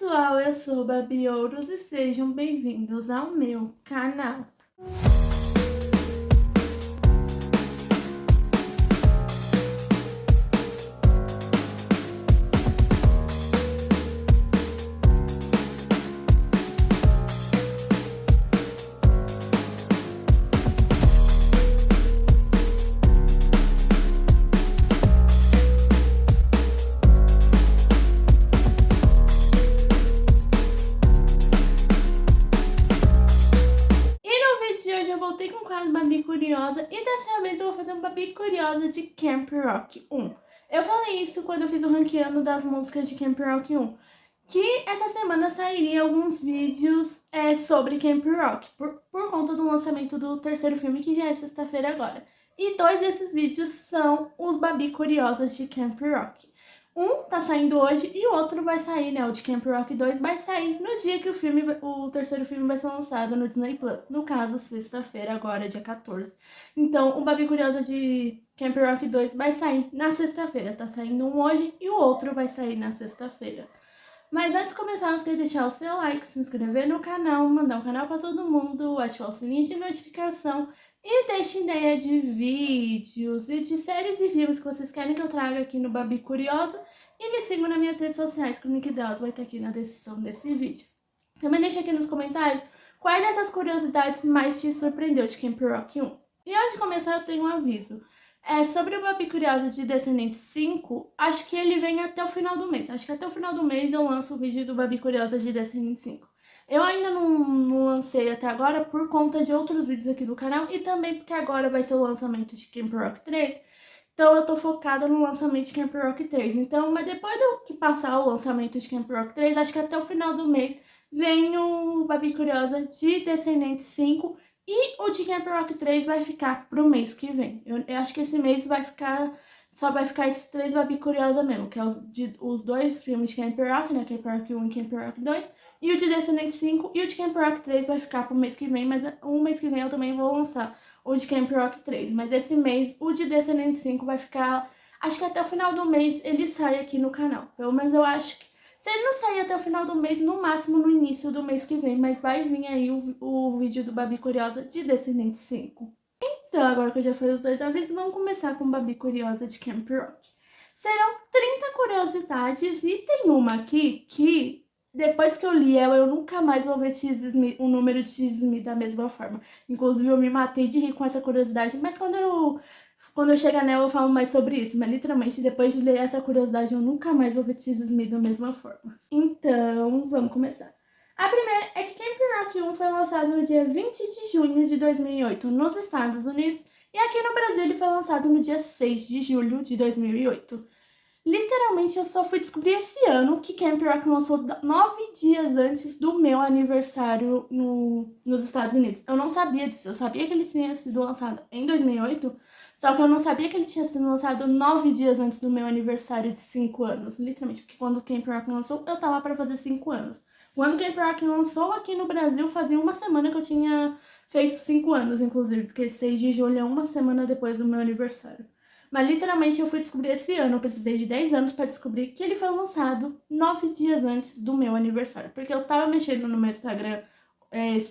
pessoal, eu sou Babi Ouros e sejam bem-vindos ao meu canal. Eu voltei com o quadro Babi Curiosa e dessa vez eu vou fazer um Babi Curiosa de Camp Rock 1. Eu falei isso quando eu fiz o ranqueando das músicas de Camp Rock 1, que essa semana sairia alguns vídeos sobre Camp Rock, por conta do lançamento do terceiro filme, que já é sexta-feira agora. E dois desses vídeos são os Babi Curiosas de Camp Rock. Um tá saindo hoje e o outro vai sair, né? O de Camp Rock 2 vai sair no dia que o terceiro filme vai ser lançado no Disney Plus. No caso, sexta-feira, agora, dia 14. Então, o Babi Curiosa de Camp Rock 2 vai sair na sexta-feira. Tá saindo um hoje e o outro vai sair na sexta-feira. Mas antes de começar, não esqueça de deixar o seu like, se inscrever no canal, mandar o canal para todo mundo, ativar o sininho de notificação e deixe ideia de vídeos e de séries e filmes que vocês querem que eu traga aqui no Babi Curiosa. E me sigam nas minhas redes sociais, que o link delas vai estar aqui na descrição desse vídeo. Também deixe aqui nos comentários quais dessas curiosidades mais te surpreendeu de Camp Rock 1. E antes de começar, eu tenho um aviso. Sobre o Babi Curiosa de Descendentes 5, acho que ele vem até o final do mês. Acho que até o final do mês eu lanço o vídeo do Babi Curiosa de Descendentes 5. Eu ainda não lancei até agora por conta de outros vídeos aqui do canal e também porque agora vai ser o lançamento de Camp Rock 3. Então eu tô focada no lançamento de Camp Rock 3. Então, mas depois do que passar o lançamento de Camp Rock 3, acho que até o final do mês vem o Babi Curiosa de Descendentes 5. E o de Camp Rock 3 vai ficar pro mês que vem. Eu acho que esse mês só vai ficar esses três Babi Curiosa mesmo, que é os dois filmes de Camp Rock, né? Camp Rock 1 e Camp Rock 2. E o de Descendentes 5 e o de Camp Rock 3 vai ficar pro mês que vem, mas o mês que vem eu também vou lançar o de Camp Rock 3. Mas esse mês, o de Descendentes 5 vai ficar, acho que até o final do mês ele sai aqui no canal. Pelo menos eu acho que, se ele não sair até o final do mês, no máximo no início do mês que vem, mas vai vir aí o vídeo do Babi Curiosa de Descendentes 5. Então, agora que eu já falei os dois avisos, vamos começar com o Babi Curiosa de Camp Rock. Serão 30 curiosidades e tem uma aqui que, depois que eu li ela, eu nunca mais vou ver o número de X-Me da mesma forma. Inclusive, eu me matei de rir com essa curiosidade, mas quando eu chegar nela, eu falo mais sobre isso. Mas, literalmente, depois de ler essa curiosidade, eu nunca mais vou ver This Is Me da mesma forma. Então, vamos começar. A primeira é que Camp Rock 1 foi lançado no dia 20 de junho de 2008 nos Estados Unidos. E aqui no Brasil ele foi lançado no dia 6 de julho de 2008. Literalmente, eu só fui descobrir esse ano que Camp Rock lançou 9 dias antes do meu aniversário nos Estados Unidos. Eu não sabia disso. Eu sabia que ele tinha sido lançado em 2008, só que eu não sabia que ele tinha sido lançado 9 dias antes do meu aniversário de 5 anos. Literalmente, porque quando Camp Rock lançou, eu tava pra fazer 5 anos. Quando Camp Rock lançou aqui no Brasil, fazia uma semana que eu tinha feito 5 anos, inclusive, porque 6 de julho é uma semana depois do meu aniversário. Mas literalmente eu fui descobrir esse ano, eu precisei de 10 anos para descobrir que ele foi lançado 9 dias antes do meu aniversário. Porque eu tava mexendo no meu Instagram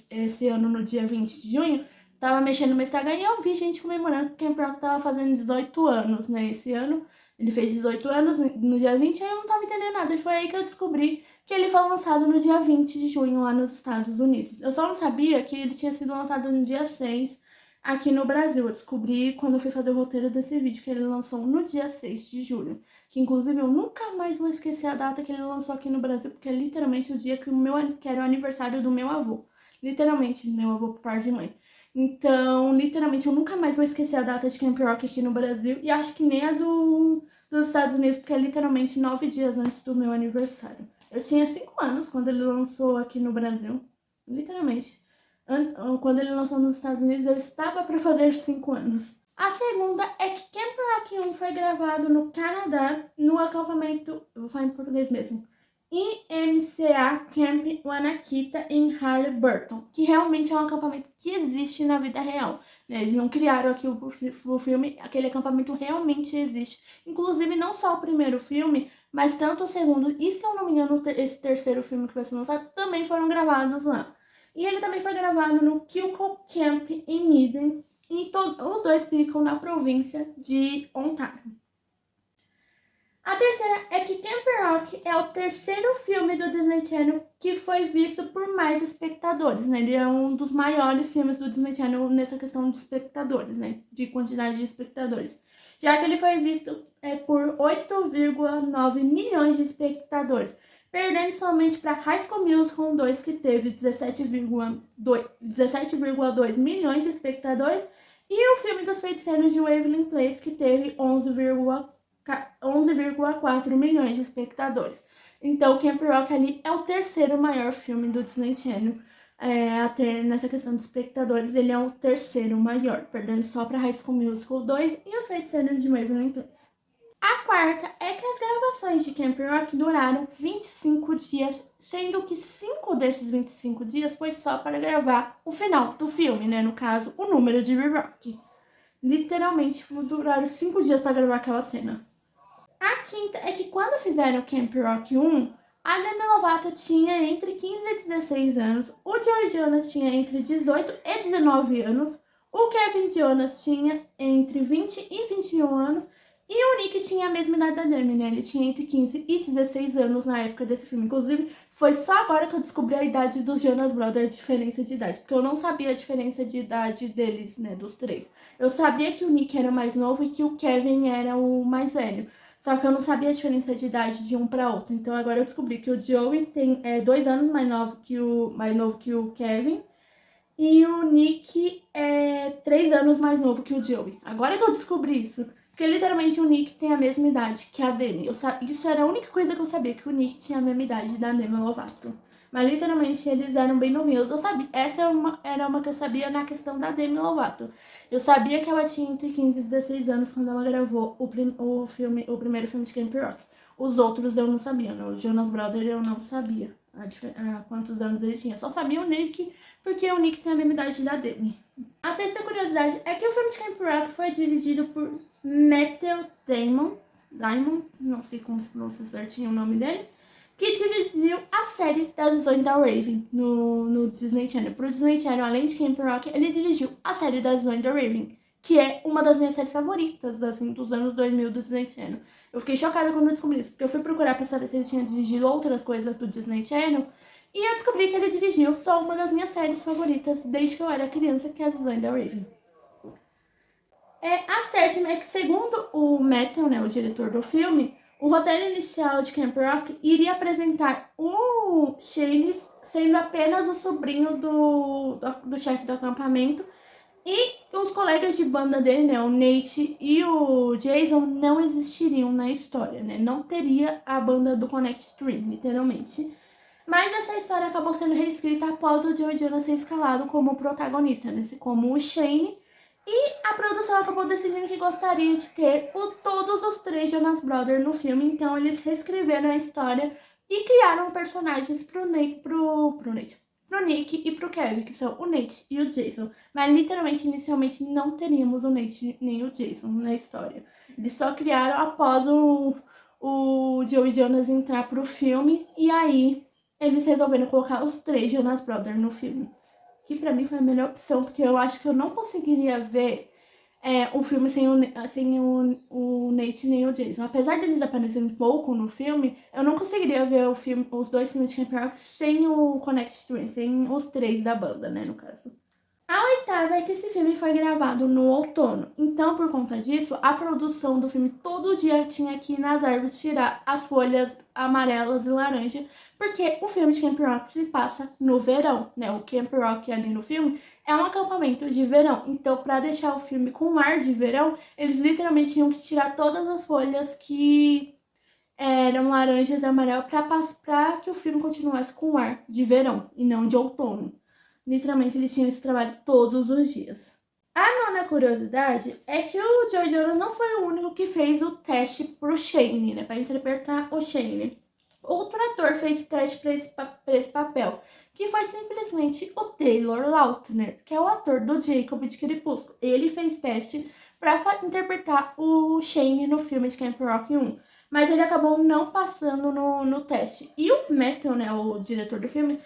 esse ano, no dia 20 de junho, tava mexendo no meu Instagram e eu vi gente comemorando que o Camp Rock tava fazendo 18 anos, né, esse ano. Ele fez 18 anos no dia 20 e eu não tava entendendo nada. E foi aí que eu descobri que ele foi lançado no dia 20 de junho lá nos Estados Unidos. Eu só não sabia que ele tinha sido lançado no dia 6 aqui no Brasil. Eu descobri quando eu fui fazer o roteiro desse vídeo que ele lançou no dia 6 de julho. Que inclusive eu nunca mais vou esquecer a data que ele lançou aqui no Brasil, porque é literalmente o dia que era o aniversário do meu avô. Literalmente, meu avô por parte de mãe. Então, literalmente, eu nunca mais vou esquecer a data de Camp Rock aqui no Brasil. E acho que nem a dos Estados Unidos, porque é literalmente 9 dias antes do meu aniversário. Eu tinha 5 anos quando ele lançou aqui no Brasil. Literalmente. Quando ele lançou nos Estados Unidos, eu estava para fazer 5 anos. A segunda é que Camp Rock 1 foi gravado no Canadá, no acampamento, eu vou falar em português mesmo, IMCA Camp Wanakita em Haliburton, que realmente é um acampamento que existe na vida real. Eles não criaram aqui o filme, aquele acampamento realmente existe. Inclusive, não só o primeiro filme, mas tanto o segundo e, se eu não me engano, esse terceiro filme que vai ser lançado também foram gravados lá. E ele também foi gravado no Kilco Camp em Midden, e os dois ficam na província de Ontário. A terceira é que Camp Rock é o terceiro filme do Disney Channel que foi visto por mais espectadores, né? Ele é um dos maiores filmes do Disney Channel nessa questão de espectadores, né? De quantidade de espectadores. Já que ele foi visto por 8,9 milhões de espectadores, perdendo somente para High School Musical 2, que teve 17,2 milhões de espectadores, e o filme dos Feiticeiros de Waverly Place, que teve 11,4 milhões de espectadores. Então, Camp Rock ali é o terceiro maior filme do Disney Channel. Até nessa questão de espectadores, ele é o terceiro maior, perdendo só para High School Musical 2 e Os Feiticeiros de Waverly Place. A quarta é que as gravações de Camp Rock duraram 25 dias, sendo que 5 desses 25 dias foi só para gravar o final do filme, né? No caso, o número de Rock. Literalmente, duraram 5 dias para gravar aquela cena. A quinta é que quando fizeram Camp Rock 1, a Demi Lovato tinha entre 15 e 16 anos, o Joey Jonas tinha entre 18 e 19 anos, o Kevin Jonas tinha entre 20 e 21 anos, e o Nick tinha a mesma idade da Demi, né? Ele tinha entre 15 e 16 anos na época desse filme. Inclusive, foi só agora que eu descobri a idade dos Jonas Brothers, a diferença de idade. Porque eu não sabia a diferença de idade deles, né? Dos três. Eu sabia que o Nick era mais novo e que o Kevin era o mais velho. Só que eu não sabia a diferença de idade de um para outro. Então agora eu descobri que o Joey tem 2 anos mais novo que o Kevin. E o Nick é 3 anos mais novo que o Joey. Agora que eu descobri isso. Porque literalmente o Nick tem a mesma idade que a Demi. Isso era a única coisa que eu sabia, que o Nick tinha a mesma idade da Demi Lovato. Mas literalmente eles eram bem novinhos. Eu sabia, essa era uma que eu sabia na questão da Demi Lovato. Eu sabia que ela tinha entre 15 e 16 anos quando ela gravou o primeiro filme de Camp Rock. Os outros eu não sabia, né? O Jonas Brothers eu não sabia quantos anos ele tinha. Só sabia o Nick, porque o Nick tem a mesma idade da Demi. A sexta curiosidade é que o filme de Camp Rock foi dirigido por Matthew Damon, não sei como se pronuncia certinho o nome dele, que dirigiu a série das Visões da Raven no Disney Channel. Pro Disney Channel, além de Camp Rock, ele dirigiu a série das Visões da Raven, que é uma das minhas séries favoritas, assim, dos anos 2000 do Disney Channel. Eu fiquei chocada quando eu descobri isso, porque eu fui procurar pra saber se ele tinha dirigido outras coisas do Disney Channel, e eu descobri que ele dirigiu só uma das minhas séries favoritas desde que eu era criança, que é As Visões da Raven. A sétima é que, segundo o Matthew, né, o diretor do filme, o roteiro inicial de Camp Rock iria apresentar o Shane sendo apenas o sobrinho do chefe do acampamento, e os colegas de banda dele, né, o Nate e o Jason, não existiriam na história, né? Não teria a banda do Connect Stream, literalmente. Mas essa história acabou sendo reescrita após o Joey Jonas ser escalado como protagonista, né? Como o Shane. E a produção acabou decidindo que gostaria de ter todos os 3 Jonas Brothers no filme, então eles reescreveram a história e criaram personagens pro Nick e pro Kevin, que são o Nate e o Jason. Mas literalmente, inicialmente, não teríamos o Nate nem o Jason na história. Eles só criaram após o Joey Jonas entrar pro filme, e aí eles resolveram colocar os 3 Jonas Brothers no filme. Que pra mim foi a melhor opção, porque eu acho que eu não conseguiria ver o filme sem o Nate nem o Jason. Apesar deles aparecerem pouco no filme, eu não conseguiria ver os 2 filmes de Camp Rock sem o Connect Stream, sem os 3 da banda, né, no caso. A oitava é que esse filme foi gravado no outono, então por conta disso, a produção do filme todo dia tinha que ir nas árvores tirar as folhas amarelas e laranja, porque o filme de Camp Rock se passa no verão, né? O Camp Rock ali no filme é um acampamento de verão, então para deixar o filme com ar de verão, eles literalmente tinham que tirar todas as folhas que eram laranjas e amarelas para que o filme continuasse com ar de verão e não de outono. Literalmente, eles tinham esse trabalho todos os dias. A nona curiosidade é que o Joey Jonas não foi o único que fez o teste pro Shane, né? Para interpretar o Shane. Outro ator fez teste para esse papel, que foi simplesmente o Taylor Lautner, que é o ator do Jacob de Crepúsculo. Ele fez teste para interpretar o Shane no filme de Camp Rock 1. mas ele acabou não passando no teste. E o Matthew, né, o diretor do filme,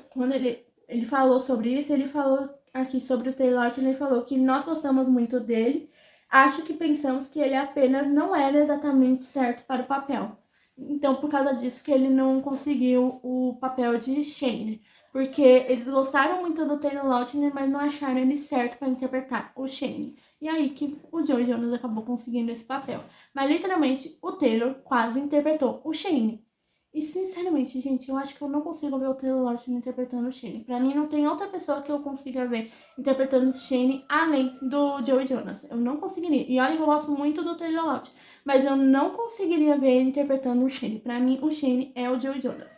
quando ele falou sobre isso, ele falou aqui sobre o Taylor Lautner, ele falou que nós gostamos muito dele, acho que pensamos que ele apenas não era exatamente certo para o papel. Então, por causa disso que ele não conseguiu o papel de Shane. Porque eles gostaram muito do Taylor Lautner, mas não acharam ele certo para interpretar o Shane. E aí que o Joe Jonas acabou conseguindo esse papel. Mas literalmente o Taylor quase interpretou o Shane. E sinceramente, gente, eu acho que eu não consigo ver o Taylor Lautner interpretando o Shane. Pra mim não tem outra pessoa que eu consiga ver interpretando o Shane além do Joe Jonas. Eu não conseguiria. E olha que eu gosto muito do Taylor Lautner, mas eu não conseguiria ver ele interpretando o Shane. Pra mim, o Shane é o Joe Jonas.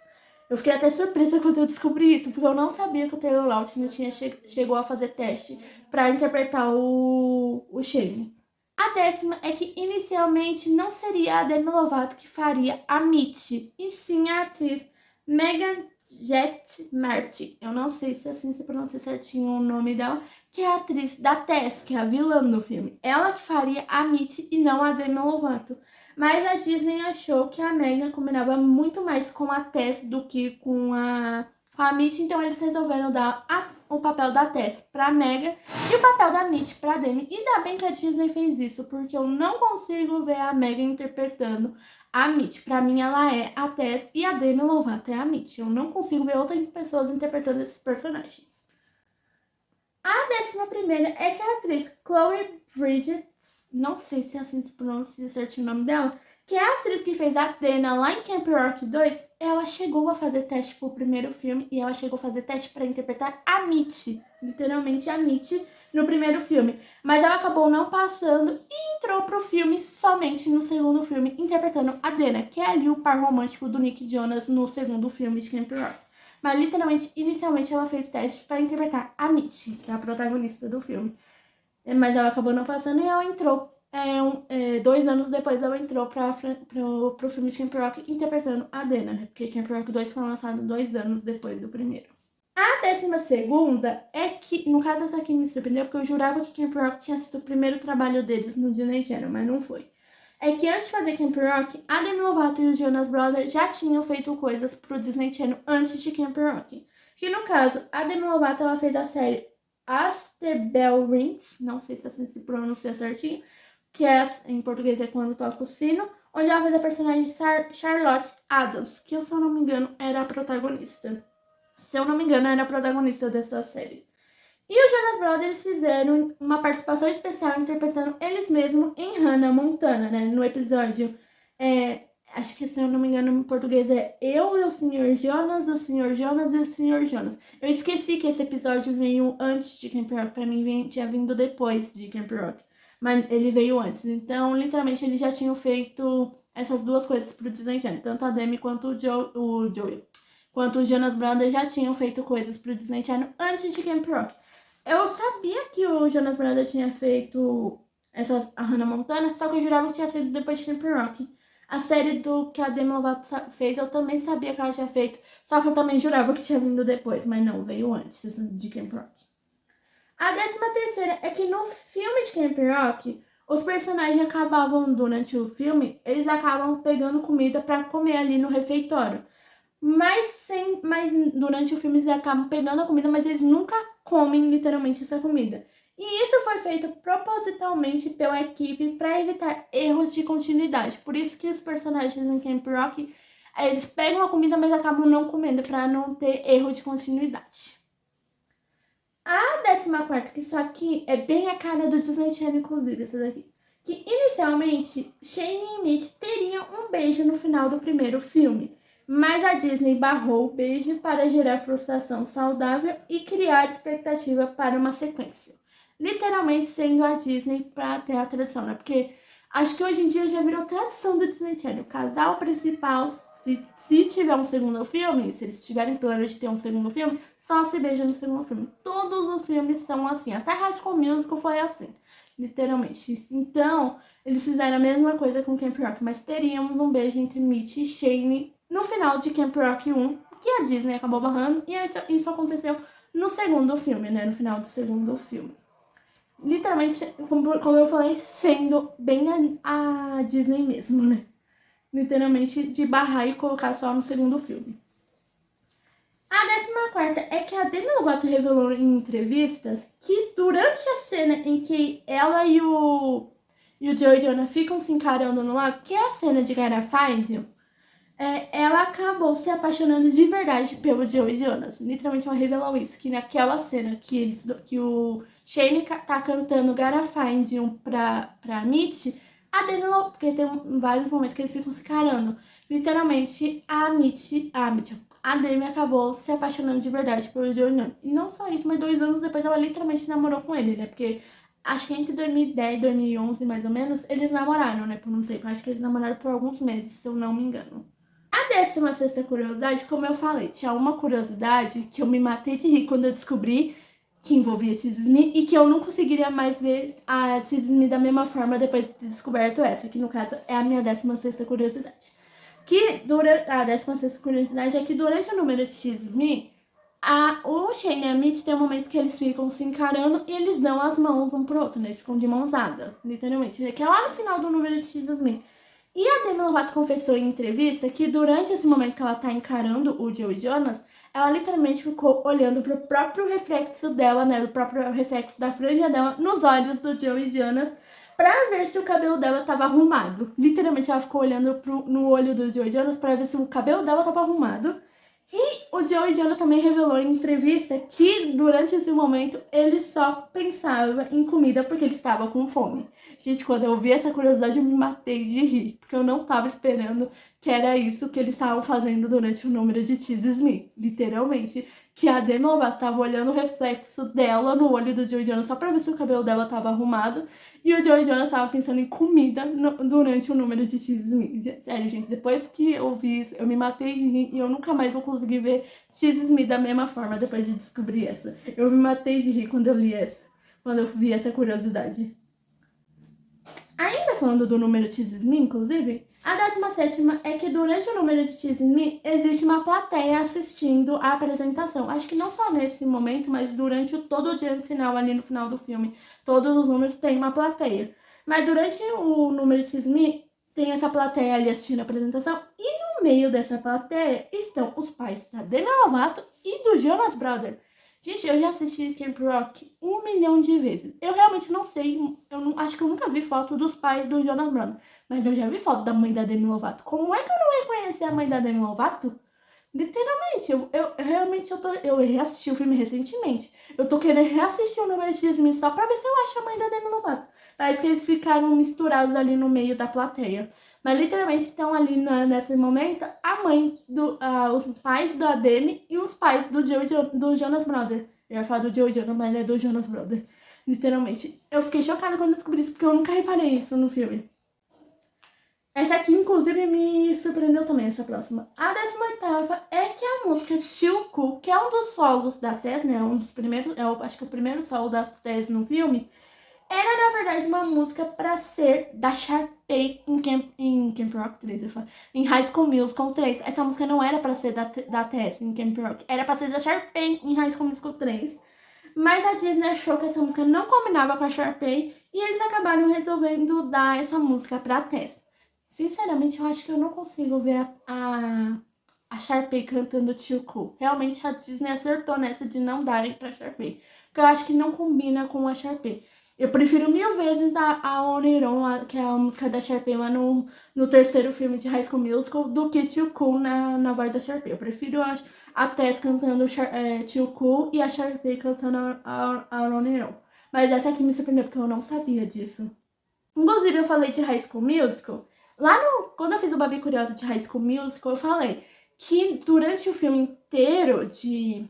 Eu fiquei até surpresa quando eu descobri isso, porque eu não sabia que o Taylor Lautner chegou a fazer teste para interpretar o Shane. A décima é que inicialmente não seria a Demi Lovato que faria a Mitty, e sim a atriz Megan Jet Martin. Eu não sei se assim se pronuncia certinho o nome dela, que é a atriz da Tess, que é a vilã do filme. Ela que faria a Mitty e não a Demi Lovato. Mas a Disney achou que a Megan combinava muito mais com a Tess do que com a Mitty, então eles resolveram dar o papel da Tess pra Megan e o papel da Mitty pra Demi. E ainda bem que a Disney fez isso, porque eu não consigo ver a Megan interpretando a Mitty. Pra mim ela é a Tess e a Demi Lovato é a Mitty. Eu não consigo ver outras pessoas interpretando esses personagens. A 11ª é que a atriz Chloe Bridges, não sei se assim se pronuncia certinho o nome dela, que é a atriz que fez a Dana lá em Camp Rock 2, ela chegou a fazer teste pro primeiro filme e ela chegou a fazer teste para interpretar a Mitty, literalmente a Mitty, no primeiro filme. Mas ela acabou não passando e entrou pro filme somente no segundo filme, interpretando a Dana, que é ali o par romântico do Nick Jonas no segundo filme de Camp Rock. Mas literalmente, inicialmente ela fez teste para interpretar a Mitty, que é a protagonista do filme. Mas ela acabou não passando e ela entrou. 2 anos depois ela entrou pro filme de Camp Rock interpretando a Dana, né? Porque Camp Rock 2 foi lançado 2 anos depois do primeiro. A 12ª é que, no caso essa aqui me surpreendeu, porque eu jurava que Camp Rock tinha sido o primeiro trabalho deles no Disney Channel, mas não foi. É que antes de fazer Camp Rock, a Demi Lovato e os Jonas Brothers já tinham feito coisas pro Disney Channel antes de Camp Rock. Que no caso, a Demi Lovato ela fez a série As the Bell Rings, não sei se assim se pronuncia certinho, que em português é Quando Toca o Sino, onde ela fez a personagem Charlotte Adams, que eu, se eu não me engano, era a protagonista. Se eu não me engano, era a protagonista dessa série. E os Jonas Brothers fizeram uma participação especial interpretando eles mesmos em Hannah Montana, né? No episódio, acho que se eu não me engano em português é Eu e o Sr. Jonas, o Sr. Jonas e o Sr. Jonas. Eu esqueci que esse episódio veio antes de Camp Rock, pra mim tinha vindo depois de Camp Rock. Mas ele veio antes, então literalmente eles já tinham feito essas duas coisas pro Disney Channel. Tanto a Demi quanto o Joey, quanto os Jonas Brothers já tinham feito coisas pro Disney Channel antes de Camp Rock. Eu sabia que o Jonas Brothers tinha feito a Hannah Montana, só que eu jurava que tinha sido depois de Camp Rock. A série que a Demi Lovato fez, eu também sabia que ela tinha feito, só que eu também jurava que tinha vindo depois, mas não, veio antes de Camp Rock. A 13ª é que no filme de Camp Rock, os personagens acabavam, durante o filme, eles acabam pegando comida para comer ali no refeitório. Mas durante o filme eles acabam pegando a comida, mas eles nunca comem literalmente essa comida. E isso foi feito propositalmente pela equipe para evitar erros de continuidade. Por isso que os personagens em Camp Rock, eles pegam a comida, mas acabam não comendo para não ter erro de continuidade. A 14ª, que isso aqui é bem a cara do Disney Channel, inclusive, essa daqui. Que inicialmente Shane e Mitch teriam um beijo no final do primeiro filme. Mas a Disney barrou o beijo para gerar frustração saudável e criar expectativa para uma sequência. Literalmente sendo a Disney para ter a tradição, né? Porque acho que hoje em dia já virou tradição do Disney Channel. O casal principal, se tiver um segundo filme, se eles tiverem plano de ter um segundo filme, só se beija no segundo filme. Todos os filmes são assim. Até High School Musical foi assim, literalmente. Então, eles fizeram a mesma coisa com Camp Rock, mas teríamos um beijo entre Mitch e Shane no final de Camp Rock 1, que a Disney acabou barrando, e isso aconteceu no segundo filme, né? No final do segundo filme. Literalmente, como eu falei, sendo bem a Disney mesmo, né? literalmente de barrar e colocar só no segundo filme. A 14ª é que a Demi Lovato revelou em entrevistas que durante a cena em que ela e o Joey Jonas ficam se encarando no lago, que é a cena de Garfield, ela acabou se apaixonando de verdade pelo Joey Jonas. Literalmente ela revelou isso, que naquela cena que o Shane tá cantando Garfield pra Mitch, a Demi Lovato, porque tem vários momentos que eles ficam se encarando. Literalmente a Demi acabou se apaixonando de verdade pelo Joey Jonas. E não só isso, mas 2 anos depois ela literalmente namorou com ele, né? Porque acho que entre 2010 e 2011, mais ou menos, eles namoraram, né? Por um tempo. Acho que eles namoraram por alguns meses, se eu não me engano. A 16ª curiosidade, como eu falei, tinha uma curiosidade que eu me matei de rir quando eu descobri que envolvia Tizzy e que eu não conseguiria mais ver a Tizzy da mesma forma depois de ter descoberto essa, que no caso é a minha 16ª curiosidade. A 16ª curiosidade é que durante o número de Tizzy, o Shane e a Mitch tem um momento que eles ficam se encarando e eles dão as mãos um pro outro, né? Eles ficam de mãos dadas, literalmente. Que é lá no final do número de Tizzy. E a Demi Lovato confessou em entrevista que durante esse momento que ela tá encarando o Joey Jonas, ela literalmente ficou olhando pro próprio reflexo dela, né? O próprio reflexo da franja dela nos olhos do Joey Jonas pra ver se o cabelo dela tava arrumado. Literalmente ela ficou olhando no olho do Joey Jonas pra ver se o cabelo dela tava arrumado. E o Joey Jonas também revelou em entrevista que durante esse momento ele só pensava em comida porque ele estava com fome. Gente, quando eu vi essa curiosidade eu me matei de rir, porque eu não estava esperando que era isso que eles estavam fazendo durante o número de Tease Me, literalmente. Que a Demi Lovato estava olhando o reflexo dela no olho do Joey Jonas só pra ver se o cabelo dela estava arrumado. E o Joey Jonas estava pensando em comida durante o número de Tease Me. Sério, gente, depois que eu vi isso, eu me matei de rir e eu nunca mais vou conseguir ver Tease Me da mesma forma depois de descobrir essa. Eu me matei de rir quando eu li essa, quando eu vi essa curiosidade. Ainda falando do número Tease Me, inclusive, a 17ª é que durante o número de Tease Me existe uma plateia assistindo a apresentação. Acho que não só nesse momento, mas durante todo o dia final, ali no final do filme, todos os números têm uma plateia. Mas durante o número de Tease Me, tem essa plateia ali assistindo a apresentação e no meio dessa plateia estão os pais da Demi Lovato e do Jonas Brothers. Gente, eu já assisti Camp Rock 1 milhão de vezes. Eu realmente não sei, acho que eu nunca vi foto dos pais do Jonas Brothers. Mas eu já vi foto da mãe da Demi Lovato. Como é que eu não ia conhecer a mãe da Demi Lovato? Literalmente, eu reassisti o filme recentemente. Eu tô querendo reassistir o número X só pra ver se eu acho a mãe da Demi Lovato. Parece que eles ficaram misturados ali no meio da plateia. Mas literalmente estão ali nesse momento a mãe, os pais da Demi e os pais do Jonas Brothers. Eu ia falar do Joey Jonas, mas é do Jonas Brothers. Literalmente. Eu fiquei chocada quando descobri isso, porque eu nunca reparei isso no filme. Essa aqui, inclusive, me surpreendeu também, essa próxima. A 18ª é que a música Too Cool, que é um dos solos da Tess, né? Um dos primeiros, acho que é o primeiro solo da Tess no filme, era, na verdade, uma música pra ser da Sharpay em Camp Rock 3, eu falo, em High School Musical 3. Essa música não era pra ser da Tess em Camp Rock, era pra ser da Sharpay em High School Musical 3. Mas a Disney achou que essa música não combinava com a Sharpay e eles acabaram resolvendo dar essa música pra Tess. Sinceramente, eu acho que eu não consigo ver a Sharpay cantando Too Cool. Realmente a Disney acertou nessa de não darem pra Sharpay, porque eu acho que não combina com a Sharpay. Eu prefiro 1000 vezes a On It On, que é a música da Sharpay lá no terceiro filme de High School Musical, do que Too Cool na voz da Sharpay. Eu prefiro a Tess cantando Too Cool e a Sharpay cantando a On It On. Mas essa aqui me surpreendeu porque eu não sabia disso. Inclusive, eu falei de High School Musical. Quando eu fiz o Babi Curiosa de High School Musical, eu falei que durante o filme inteiro de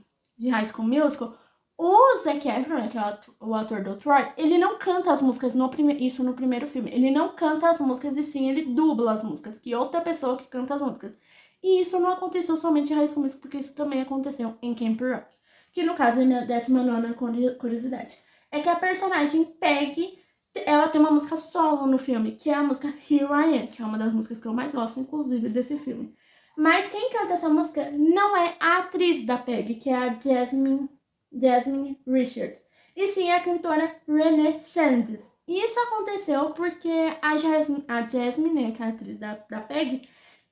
High School Musical, o Zac Efron, né, que é o ator do Troy, ele não canta as músicas no primeiro filme. Ele não canta as músicas e sim ele dubla as músicas, que outra pessoa que canta as músicas. E isso não aconteceu somente em High School Musical, porque isso também aconteceu em Camp Rock. Que no caso é a minha 19ª curiosidade. É que a personagem Peggy, ela tem uma música solo no filme, que é a música Here I Am, que é uma das músicas que eu mais gosto, inclusive, desse filme. Mas quem canta essa música não é a atriz da Peggy, que é a Jasmine Richards, e sim a cantora Renee Sanders. E isso aconteceu porque a Jasmine, né, que é a atriz da Peg,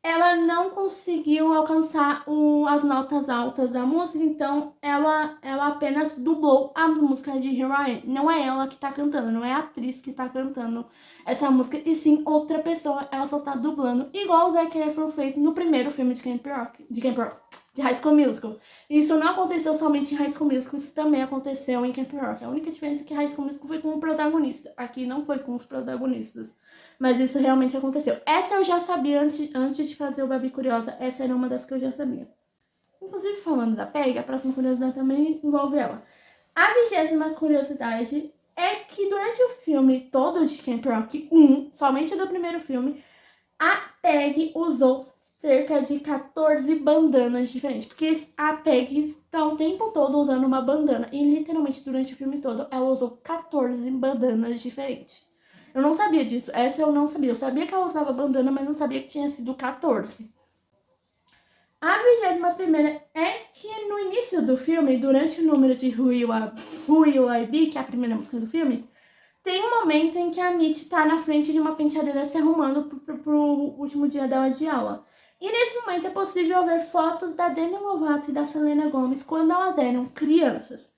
ela não conseguiu alcançar as notas altas da música, então ela apenas dublou a música de Here I Am. Não é ela que tá cantando, não é a atriz que tá cantando essa música, e sim outra pessoa, ela só tá dublando, igual o Zac Efron fez no primeiro filme de de High School Musical. Isso não aconteceu somente em High School Musical, isso também aconteceu em Camp Rock. A única diferença é que High School Musical foi com o protagonista, aqui não foi com os protagonistas. Mas isso realmente aconteceu. Essa eu já sabia antes de fazer o Babi Curiosa. Essa era uma das que eu já sabia. Inclusive, falando da Peg, a próxima curiosidade também envolve ela. A 20ª curiosidade é que durante o filme todo de Camp Rock 1, somente do primeiro filme, a Peg usou cerca de 14 bandanas diferentes. Porque a Peg está o tempo todo usando uma bandana. E literalmente durante o filme todo ela usou 14 bandanas diferentes. Eu não sabia disso. Essa eu não sabia. Eu sabia que ela usava bandana, mas não sabia que tinha sido 14. A 21ª é que no início do filme, durante o número de Who You I Be, que é a primeira música do filme, tem um momento em que a Mitty tá na frente de uma penteadeira se arrumando pro último dia dela de aula. E nesse momento é possível ver fotos da Demi Lovato e da Selena Gomez quando elas eram crianças.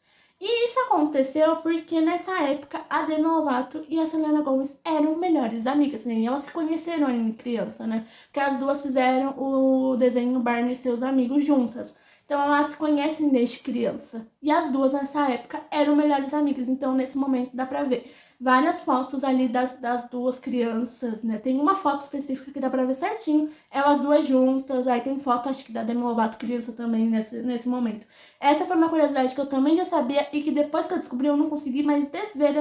E isso aconteceu porque nessa época a Demi Lovato e a Selena Gomez eram melhores amigas, né? E elas se conheceram em criança, né? Porque as duas fizeram o desenho Barney e seus amigos juntas. Então elas se conhecem desde criança. E as duas nessa época eram melhores amigas. Então nesse momento dá pra ver várias fotos ali das duas crianças, né? Tem uma foto específica que dá pra ver certinho, elas duas juntas. Aí tem foto, acho que da Demi Lovato criança também nesse momento. Essa foi uma curiosidade que eu também já sabia e que depois que eu descobri eu não consegui mais desver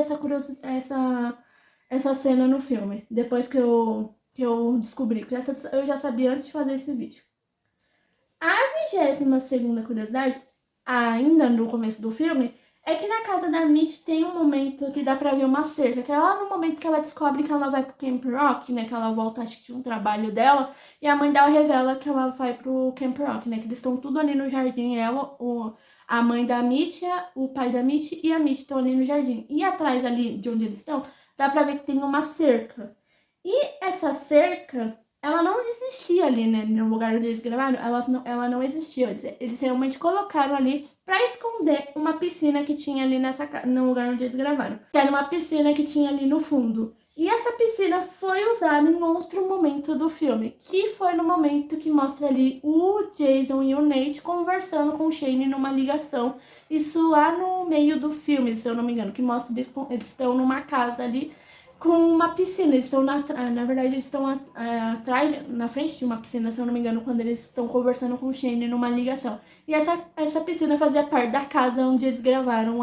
essa cena no filme. Depois que eu descobri, porque essa eu já sabia antes de fazer esse vídeo. A 22ª curiosidade, ainda no começo do filme, é que na casa da Mitty tem um momento que dá pra ver uma cerca, que é lá no momento que ela descobre que ela vai pro Camp Rock, né, que ela volta, acho que de um trabalho dela, e a mãe dela revela que ela vai pro Camp Rock, né, que eles estão tudo ali no jardim, a mãe da Mitty, o pai da Mitty e a Mitty estão ali no jardim. E atrás ali de onde eles estão, dá pra ver que tem uma cerca. E essa cerca, ela não existia ali, né, no lugar onde eles gravaram, ela não existia. Eles realmente colocaram ali pra esconder uma piscina que tinha ali no lugar onde eles gravaram. Que era uma piscina que tinha ali no fundo. E essa piscina foi usada em outro momento do filme, que foi no momento que mostra ali o Jason e o Nate conversando com o Shane numa ligação. Isso lá no meio do filme, se eu não me engano, que mostra eles estão numa casa ali com uma piscina. Eles estão na verdade, eles estão atrás, na frente de uma piscina, se eu não me engano, quando eles estão conversando com o Shane numa ligação. E essa piscina fazia parte da casa onde eles gravaram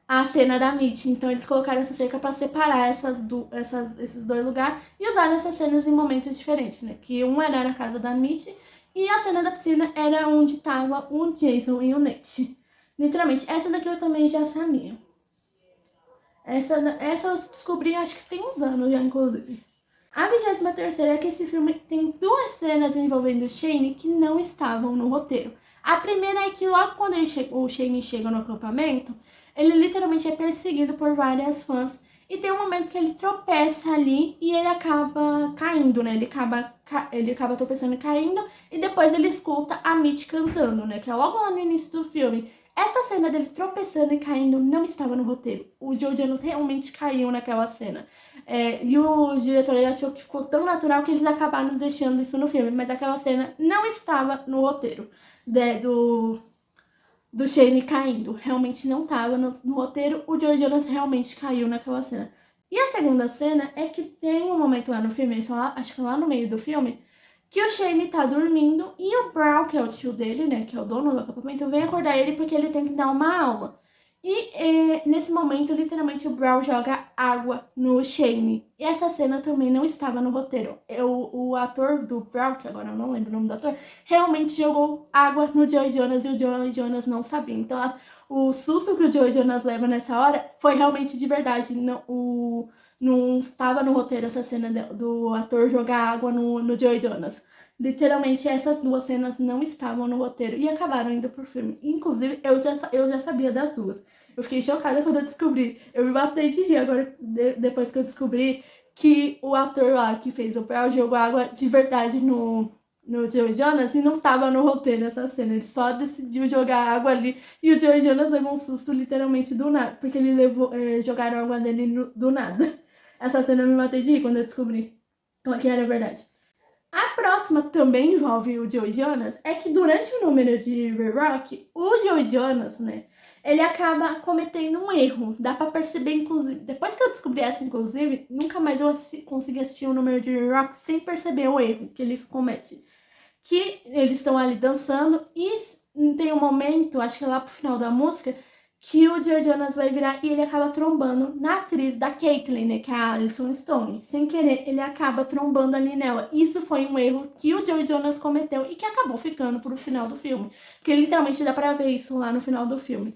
a cena da Mitty. Então eles colocaram essa cerca para separar esses dois lugares e usaram essas cenas em momentos diferentes, né? Que um era na casa da Mitty e a cena da piscina era onde estava o Jason e o Nate. Literalmente, essa daqui eu também já sabia. Essa eu descobri, acho que tem uns anos já, inclusive. A 23ª é que esse filme tem duas cenas envolvendo o Shane que não estavam no roteiro. A primeira é que logo quando o Shane chega no acampamento, ele literalmente é perseguido por várias fãs. E tem um momento que ele tropeça ali e ele acaba caindo, né? Ele acaba tropeçando e caindo. E depois ele escuta a Mitty cantando, né? Que é logo lá no início do filme. Essa cena dele tropeçando e caindo não estava no roteiro. O Joe Jonas realmente caiu naquela cena. E o diretor ele achou que ficou tão natural que eles acabaram deixando isso no filme. Mas aquela cena não estava no roteiro do Shane caindo. Realmente não estava no roteiro. O Joe Jonas realmente caiu naquela cena. E a segunda cena é que tem um momento lá no filme, acho que lá no meio do filme, que o Shane tá dormindo e o Brown, que é o tio dele, né, que é o dono do acampamento, vem acordar ele porque ele tem que dar uma aula. E nesse momento, literalmente, o Brown joga água no Shane. E essa cena também não estava no roteiro. O ator do Brown, que agora eu não lembro o nome do ator, realmente jogou água no Joey Jonas e o Joey Jonas não sabia. Então, o susto que o Joey Jonas leva nessa hora foi realmente de verdade. Não estava no roteiro essa cena do ator jogar água no Joey Jonas. Literalmente, essas duas cenas não estavam no roteiro e acabaram indo pro filme. Inclusive, eu já sabia das duas. Eu fiquei chocada quando eu descobri. Eu me matei de rir agora, depois que eu descobri que o ator lá que fez o Pearl jogou água de verdade no Joe Jonas e não tava no roteiro essa cena. Ele só decidiu jogar água ali e o Joe Jonas levou um susto literalmente do nada, porque ele jogaram água nele do nada. Essa cena eu me matei de rir quando eu descobri que era verdade. A próxima também envolve o Joe Jonas, é que durante o número de Re-Rock, o Joe Jonas, né, ele acaba cometendo um erro. Dá pra perceber, inclusive, depois que eu descobri essa, inclusive, nunca mais eu consegui assistir o número de Re-Rock sem perceber o erro que ele comete. Que eles estão ali dançando e tem um momento, acho que é lá pro final da música, que o Joe Jonas vai virar e ele acaba trombando na atriz da Caitlyn, né, que é a Alison Stone. Sem querer, ele acaba trombando ali nela. Isso foi um erro que o Joe Jonas cometeu e que acabou ficando pro final do filme. Porque literalmente dá pra ver isso lá no final do filme.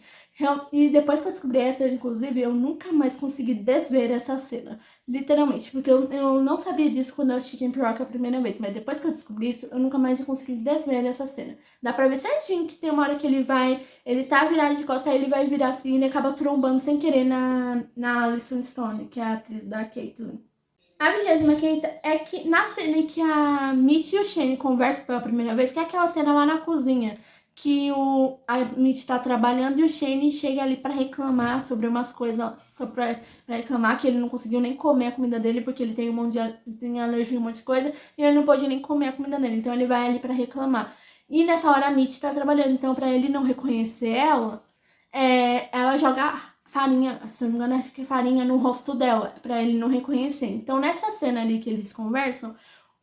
E depois que eu descobri essa, inclusive, eu nunca mais consegui desver essa cena. Literalmente, porque eu não sabia disso quando eu assisti Camp Rock a primeira vez. Mas depois que eu descobri isso, eu nunca mais consegui desver essa cena. Dá pra ver certinho que tem uma hora que ele tá virado de costas, aí ele vai virar assim e ele acaba trombando sem querer na Alison Stone, que é a atriz da Caitlyn. A 25ª é que na cena em que a Mitch e o Shane conversam pela primeira vez, que é aquela cena lá na cozinha, que a Mitch tá trabalhando e o Shane chega ali pra reclamar sobre umas coisas, só pra reclamar que ele não conseguiu nem comer a comida dele porque ele tem tem alergia a um monte de coisa e ele não pode nem comer a comida dele, então ele vai ali pra reclamar. E nessa hora a Mitch tá trabalhando, então pra ele não reconhecer ela, ela joga farinha, se não me engano, acho que é farinha no rosto dela, pra ele não reconhecer. Então, nessa cena ali que eles conversam,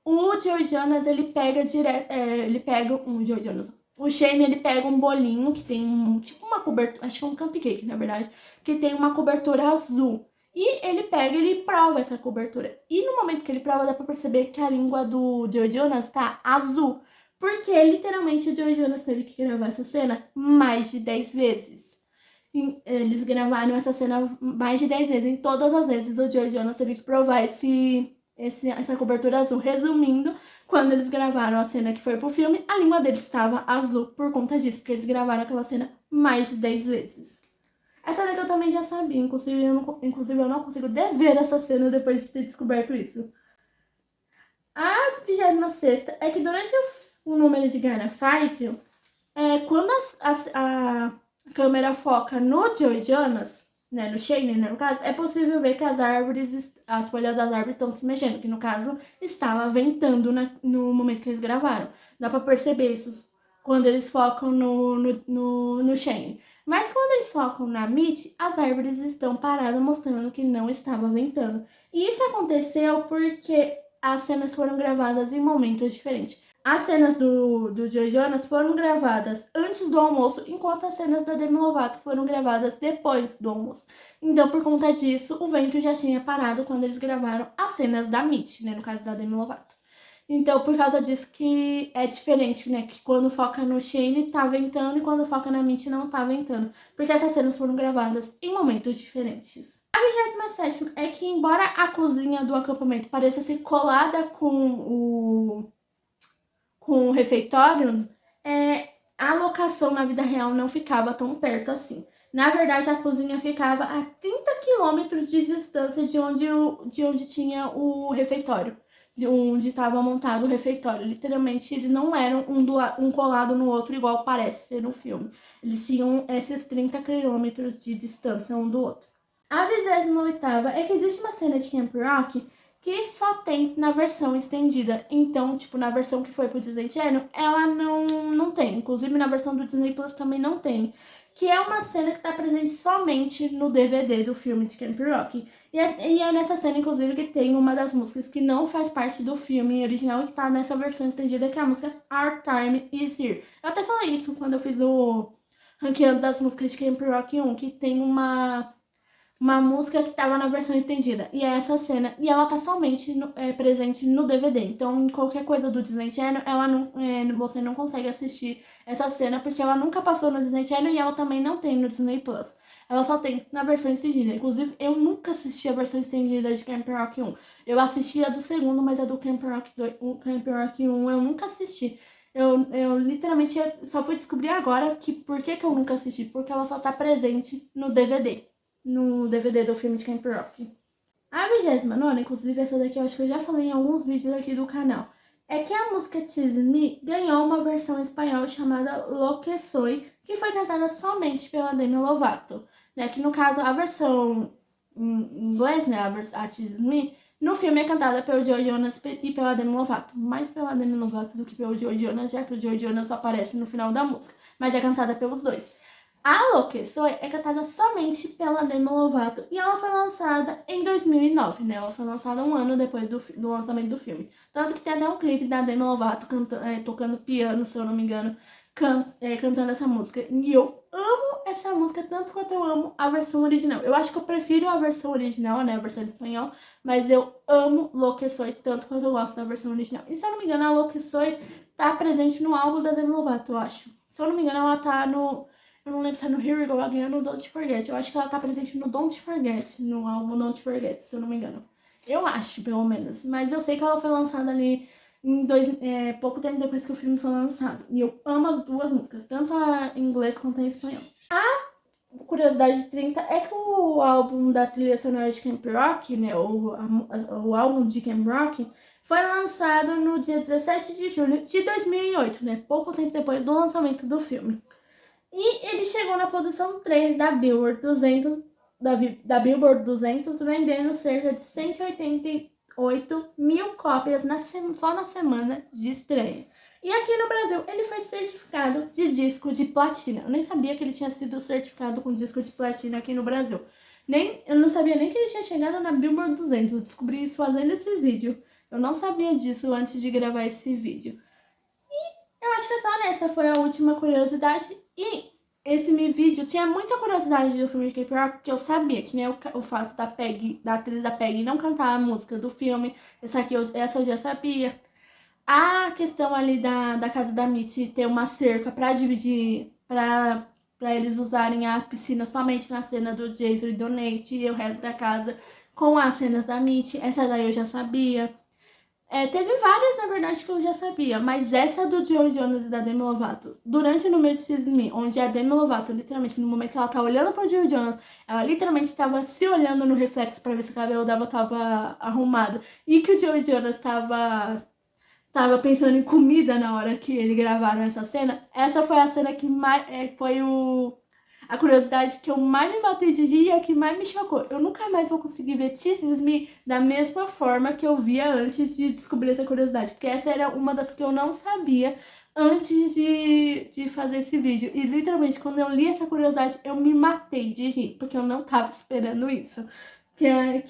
o Joe Jonas, ele pega direto, Joe Jonas, o Shane, ele pega um bolinho que tem tipo uma cobertura, acho que é um cupcake, na verdade, que tem uma cobertura azul. E ele pega e ele prova essa cobertura. E no momento que ele prova, dá pra perceber que a língua do Joe Jonas tá azul. Porque, literalmente, o Joe Jonas teve que gravar essa cena mais de 10 vezes. Eles gravaram essa cena mais de 10 vezes. Em todas as vezes o Joe Jonas teve que provar essa cobertura azul. Resumindo, quando eles gravaram a cena que foi pro filme, a língua deles estava azul por conta disso, porque eles gravaram aquela cena mais de 10 vezes. Essa daqui eu também já sabia, inclusive eu não consigo desver essa cena depois de ter descoberto isso. A 26ª é que durante o número de Ghana Fight, quando a câmera foca no Joe Jonas, né, no Shane, né, no caso, é possível ver que as folhas das árvores estão se mexendo, que no caso estava ventando no momento que eles gravaram. Dá pra perceber isso quando eles focam no Shane. Mas quando eles focam na Mitch, as árvores estão paradas, mostrando que não estava ventando. E isso aconteceu porque as cenas foram gravadas em momentos diferentes. As cenas do Joe Jonas foram gravadas antes do almoço, enquanto as cenas da Demi Lovato foram gravadas depois do almoço. Então, por conta disso, o vento já tinha parado quando eles gravaram as cenas da Mitch, né, no caso da Demi Lovato. Então, por causa disso que é diferente, né, que quando foca no Shane tá ventando e quando foca na Mitch não tá ventando. Porque essas cenas foram gravadas em momentos diferentes. A 27ª é que, embora a cozinha do acampamento pareça ser colada com o refeitório, a locação na vida real não ficava tão perto assim. Na verdade, a cozinha ficava a 30 quilômetros de distância de onde tinha o refeitório, de onde estava montado o refeitório. Literalmente, eles não eram um colado no outro, igual parece ser no filme. Eles tinham esses 30 quilômetros de distância um do outro. A 28ª é que existe uma cena de Camp Rock que só tem na versão estendida. Então, tipo, na versão que foi pro Disney Channel, ela não tem. Inclusive, na versão do Disney Plus também não tem. Que é uma cena que tá presente somente no DVD do filme de Camp Rock. E é nessa cena, inclusive, que tem uma das músicas que não faz parte do filme original e que tá nessa versão estendida, que é a música Our Time Is Here. Eu até falei isso quando eu fiz o ranqueando das músicas de Camp Rock 1, que tem uma uma música que tava na versão estendida. E é essa cena. E ela tá somente presente no DVD. Então, em qualquer coisa do Disney Channel, ela não, você não consegue assistir essa cena, porque ela nunca passou no Disney Channel e ela também não tem no Disney Plus. Ela só tem na versão estendida. Inclusive, eu nunca assisti a versão estendida de Camp Rock 1. Eu assisti a do segundo, mas a do Camp Rock 2, o Camp Rock 1 eu nunca assisti. Eu literalmente só fui descobrir agora que por que eu nunca assisti. Porque ela só tá presente no DVD. No DVD do filme de Camp Rock. A 29ª, inclusive essa daqui eu acho que eu já falei em alguns vídeos aqui do canal, é que a música Tease Me ganhou uma versão em espanhol chamada Lo Que Soy, que foi cantada somente pela Demi Lovato, né? Que no caso a versão em inglês, né, a Tease Me, no filme é cantada pelo Joe Jonas e pela Demi Lovato, mais pela Demi Lovato do que pelo Joe Jonas, já que o Joe Jonas só aparece no final da música, mas é cantada pelos dois. A Lo Que Soy é cantada somente pela Demi Lovato e ela foi lançada em 2009, né? Ela foi lançada um ano depois do lançamento do filme. Tanto que tem até um clipe da Demi Lovato tocando piano, se eu não me engano, cantando essa música. E eu amo essa música tanto quanto eu amo a versão original. Eu acho que eu prefiro a versão original, né? A versão em espanhol, mas eu amo Lo Que Soy tanto quanto eu gosto da versão original. E se eu não me engano, a Lo Que Soy tá presente no álbum da Demi Lovato, eu acho. Se eu não me engano, ela tá no... Eu não lembro se é no Here We Go Again ou no Don't Forget. Eu acho que ela tá presente no Don't Forget, no álbum Don't Forget, se eu não me engano. Eu acho, pelo menos. Mas eu sei que ela foi lançada ali pouco tempo depois que o filme foi lançado. E eu amo as duas músicas, tanto a em inglês quanto a em espanhol. A curiosidade 30 é que o álbum da trilha sonora de Camp Rock, né, o álbum de Camp Rock, foi lançado no dia 17 de julho de 2008, né, pouco tempo depois do lançamento do filme. E ele chegou na posição 3 da Billboard 200, da Billboard 200, vendendo cerca de 188 mil cópias só na semana de estreia. E aqui no Brasil ele foi certificado de disco de platina. Eu nem sabia que ele tinha sido certificado com disco de platina aqui no Brasil. Eu não sabia nem que ele tinha chegado na Billboard 200. Eu descobri isso fazendo esse vídeo. Eu não sabia disso antes de gravar esse vídeo. Eu acho que só nessa foi a última curiosidade. E esse meu vídeo tinha muita curiosidade do filme de K-pop, porque eu sabia que nem o fato da atriz da Peggy não cantar a música do filme. Essa eu já sabia. A questão ali da casa da Mitty ter uma cerca pra dividir, pra eles usarem a piscina somente na cena do Jason e do Nate e o resto da casa com as cenas da Mitty. Essa daí eu já sabia. Teve várias, na verdade, que eu já sabia, mas essa do Joe Jonas e da Demi Lovato, durante o número de Tease Me, onde a Demi Lovato, literalmente, no momento que ela tá olhando pro Joe Jonas, ela literalmente tava se olhando no reflexo pra ver se o cabelo dela tava arrumado, e que o Joe Jonas tava pensando em comida na hora que eles gravaram essa cena. Essa foi a cena que mais, a curiosidade que eu mais me matei de rir e a que mais me chocou. Eu nunca mais vou conseguir ver Tease Me da mesma forma que eu via antes de descobrir essa curiosidade. Porque essa era uma das que eu não sabia antes de fazer esse vídeo. E literalmente, quando eu li essa curiosidade, eu me matei de rir. Porque eu não tava esperando isso. Que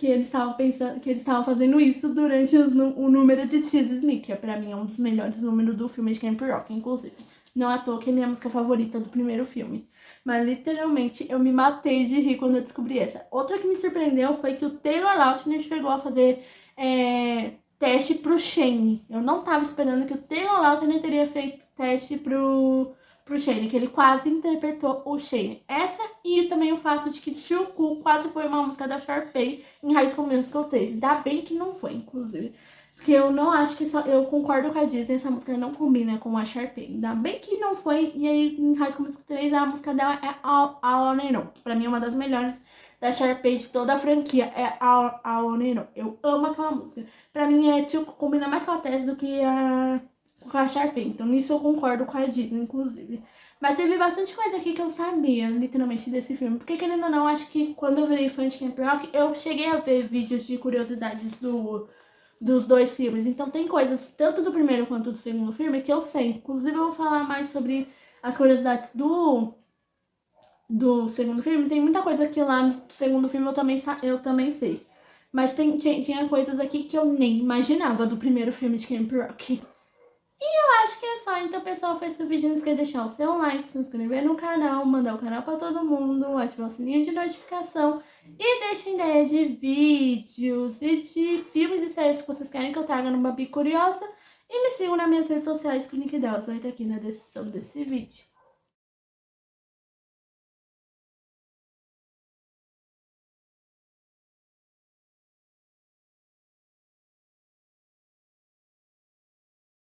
eles estavam pensando, que eles estavam fazendo isso durante o número de Tease Me, que pra mim é um dos melhores números do filme de Camp Rock, inclusive. Não à toa que é minha música favorita do primeiro filme. Mas literalmente eu me matei de rir quando eu descobri essa. Outra que me surpreendeu foi que o Taylor Lautner chegou a fazer teste pro Shane. Eu não tava esperando que o Taylor Lautner teria feito teste pro Shane, que ele quase interpretou o Shane. Essa e também o fato de que Chuku quase foi uma música da Sharpay em High School Musical 3. Ainda bem que não foi, inclusive. Porque eu não acho que eu concordo com a Disney, essa música não combina com a Sharpay. Ainda bem que não foi. E aí, em High School Musical 3, a música dela é All On And On. Pra mim, é uma das melhores da Sharpay de toda a franquia. É All On And On. Eu amo aquela música. Pra mim, combina mais com a Tess do que com a Sharpay. Então, nisso eu concordo com a Disney, inclusive. Mas teve bastante coisa aqui que eu sabia, literalmente, desse filme. Porque, querendo ou não, acho que quando eu virei fã de Camp Rock, eu cheguei a ver vídeos de curiosidades dos dois filmes. Então tem coisas, tanto do primeiro quanto do segundo filme, que eu sei. Inclusive eu vou falar mais sobre as curiosidades do segundo filme. Tem muita coisa que lá no segundo filme eu também sei. Mas tinha coisas aqui que eu nem imaginava do primeiro filme de Camp Rock. Acho que é só. Então, pessoal, foi esse vídeo. Não esqueça de deixar o seu like, se inscrever no canal, mandar o canal pra todo mundo, ativar o sininho de notificação e deixem ideia de vídeos e de filmes e séries que vocês querem que eu traga no Babi Curiosa. E me sigam nas minhas redes sociais, que o link delas vai estar aqui na descrição desse vídeo.